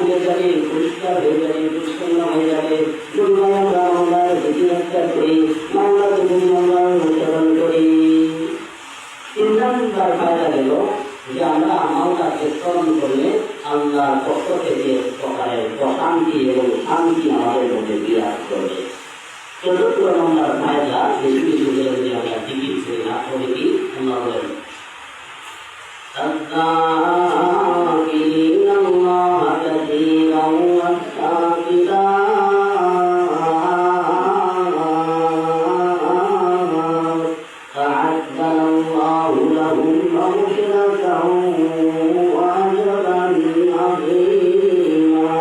ভুলে যাবে, পরিষ্কার হয়ে যাবে, পরিচ্ছন্ন হয়ে যাবে। দুনিয়ায় আমরা মাওলার জিকিরটা করি, মাওলার যদি আমরা উচ্চারণ করি। 3 নম্বর ফায়দা গেল যে আমরা মাওলাকে স্মরণ করলে আল্লাহর পক্ষ থেকে প্রকারের প্রশান্তি এবং শান্তি আমাদের মধ্যে বিরাজ করবে। 4 নম্বর ফায়দা, বেশি বেশি করে যদি আমরা জিকির করি না করে কি আল্লাহ বলেন الذاكرين الله كثيرا والذاكرات أعد الله لهم مغفرة وأجرا عظيما।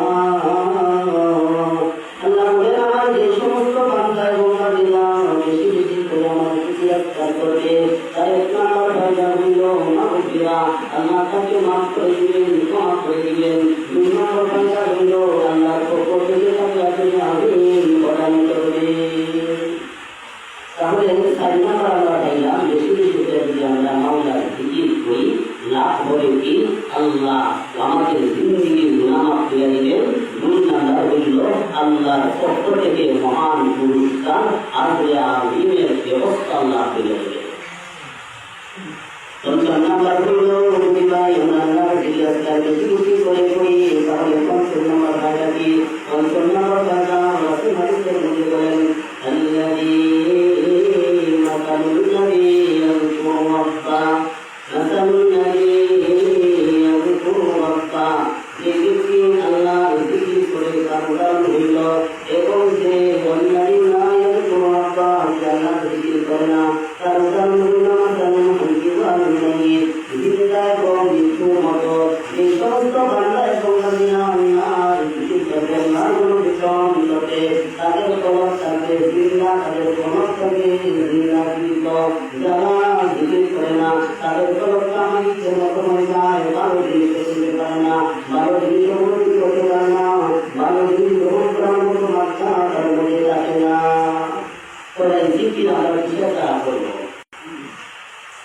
আল্লাহ বলেন আমার যে সমস্ত বান্দা এবং বান্দীরা বেশি বেশি করে আমার জিকির করবে তার 1 নম্বর ফায়দা হইল মাগফিরা, আল্লাহ তাকে মাফ করে দিবেন, ক্ষমা করে দিবেন। 2 নম্বর ফায়দা হইল আল্লাহর পক্ষ থেকে তাকে আপনি আমিন প্রদান করবেন। তাহলে 4 নম্বর আমরা পাইলাম বেশি বেশি করে যদি আমরা মাওলার জিকির করি লাভ হবে কি আল্লাহ আমাদের জিন্দেগির গুনাহ মাফ করে দিবেন। 2 নম্বর হইল আল্লাহর পক্ষ থেকে মহান পুরস্কার আজরে আযীমের ব্যবস্থা আল্লাহ করে দেবেন। 5 নম্বর হইল যদি ভাই আমরা আল্লাহর জিকির বেশি বেশি করে করি তাহলে 5 নম্বর ফায়দা কি? 5 নম্বর ফায়দা রাসূল হাদিসের মধ্যে বলেন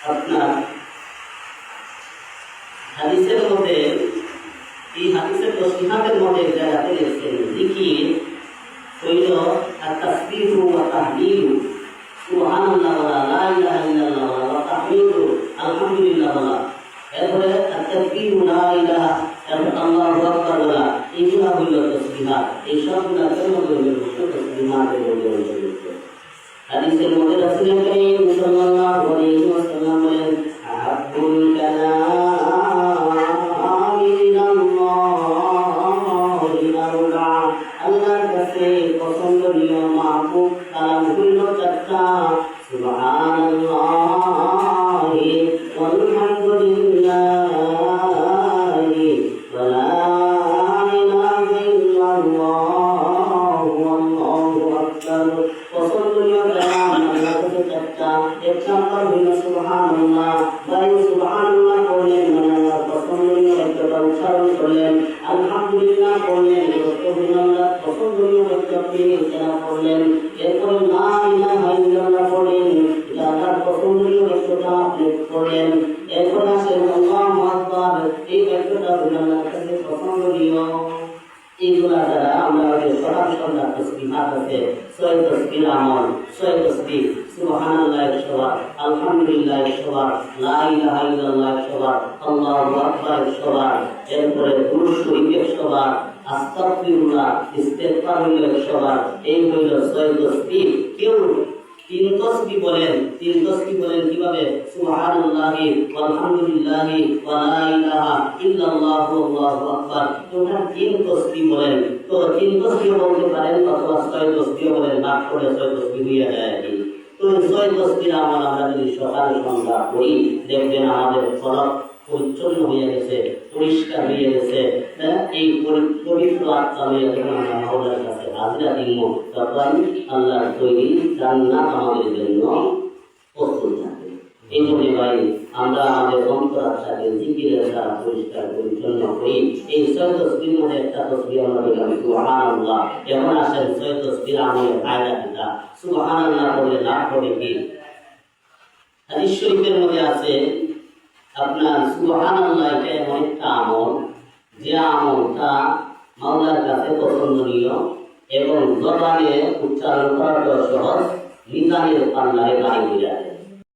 আপনার হাদিসের মধ্যে এই হাদিসের তসবিহাতের মধ্যে যারা পেয়েছেন জিকির হইল at-tasbihu wa tahlilu সুবহানাল্লাহ ওয়া লা ইলাহা ইল্লাল্লাহ ওয়া তাহমিদু আলহামদুলিল্লাহ ওয়া এরপরে at-takbীর লা ইলাহা আল্লাহু আকবার ওয়া এইগুলো হইল তসবিহাত। এই সবগুলো কেমন হইল তসবিহাতের মধ্যে অন্তর্ভুক্ত। হাদিসের মধ্যে রাসূল করিম সাল্লাল্লাহু আলাইহি ওয়াসাল্লাম বলেন আহাব্বুল কালামি ইলাল্লাহি আরবা, আল্লাহর কাছে পছন্দনীয় মাহবুব কালাম হইল 4টা সুবহানাল্লাহি ওয়ালহামদুলিল্লাহি ওয়া লা ইলাহা ইল্লাল্লাহু ওয়াল্লাহু আকবার। পছন্দনীয় কালাম আল্লাহর কাছে 4টা। 1 নম্বর হইল সুবহানাল্লাহ, ভাই সুবহানাল্লাহ বললেন মানে আল্লাহর পছন্দনীয় বাক্যটা উচ্চারণ করলেন। আলহামদুলিল্লাহ বললেন আল্লাহ পছন্দনীয় বাক্যটি উচ্চারণ করলেন। এরপরে লা ইলাহা ইল্লাল্লাহ বলেন আল্লাহর পছন্দনীয় বাক্যটা আপনি করলেন। এরপর আসেন আল্লাহু আকবার, এই বাক্যটা আল্লাহর কাছে পছন্দনীয়। এইগুলা দ্বারা আমরা যে সকাল সন্ধ্যা তসবিহাত আছে 6 তসবির আমল, 6 তসবিহ সুবহানাল্লাহ 100 বার, আলহামদুলিল্লাহ 100 বার, লা ইলাহা ইল্লাল্লাহ 100 বার, আল্লাহু আকবার 100 বার, এরপরে দুরূদ শরীফ 100 বার, আস্তাগফিরুল্লাহ ইস্তিগফার হইল 100 বার। এই হইল 6 তসবিহ। কেউ 3 তসবিহ বলেন, 3 তসবিহ বলেন কিভাবে? সুবহানাল্লাহি ওয়ালহামদুলিল্লাহি ওয়া লা ইলাহা ইল্লাল্লাহু আল্লাহু আকবার। তোমরা 3 তসবিহ বলেন। তো 3 তসবিহ বলতে পারেন অথবা 6 তসবিহ বলেন, ভাগ করে 6 তসবিহ হয়ে যায়। তো 6 তসবিহ আমরা যদি সকাল সন্ধ্যা করি দেখবেন আমাদের ফরক পরিচ্ছন্ন হয়ে গেছে, পরিষ্কার হয়ে গেছে। এই পবিত্র আত্মা হয়ে যখন আমরা মাওলার কাছে হাজিরা দিব তখন আল্লাহর তৈরি জান্নাত আমাদের জন্য প্রস্তুত থাকে। এই জন্য ভাই আমরা আমাদের অন্তর আত্মাকে জিকিরের দ্বারা পরিষ্কার পরিচ্ছন্ন করি। এই 6 তসবিহের মধ্যে একটা তসবিহ আমরা বললাম সুবহানাল্লাহ। এখন আসেন 6 তসবিহ আমলের ফায়দা কিটা? সুবহানাল্লাহ বলে লাভ হবে কি? হাদিস শরীফের মধ্যে আছে আপনার সুবহানাল্লাহ এটা এমন একটা আমল যে আমলটা মাওলার কাছে পছন্দনীয় এবং জবানে উচ্চারণ করাটা সহজ, লিসানের পাল্লায় বাড়ি হয়ে যায়।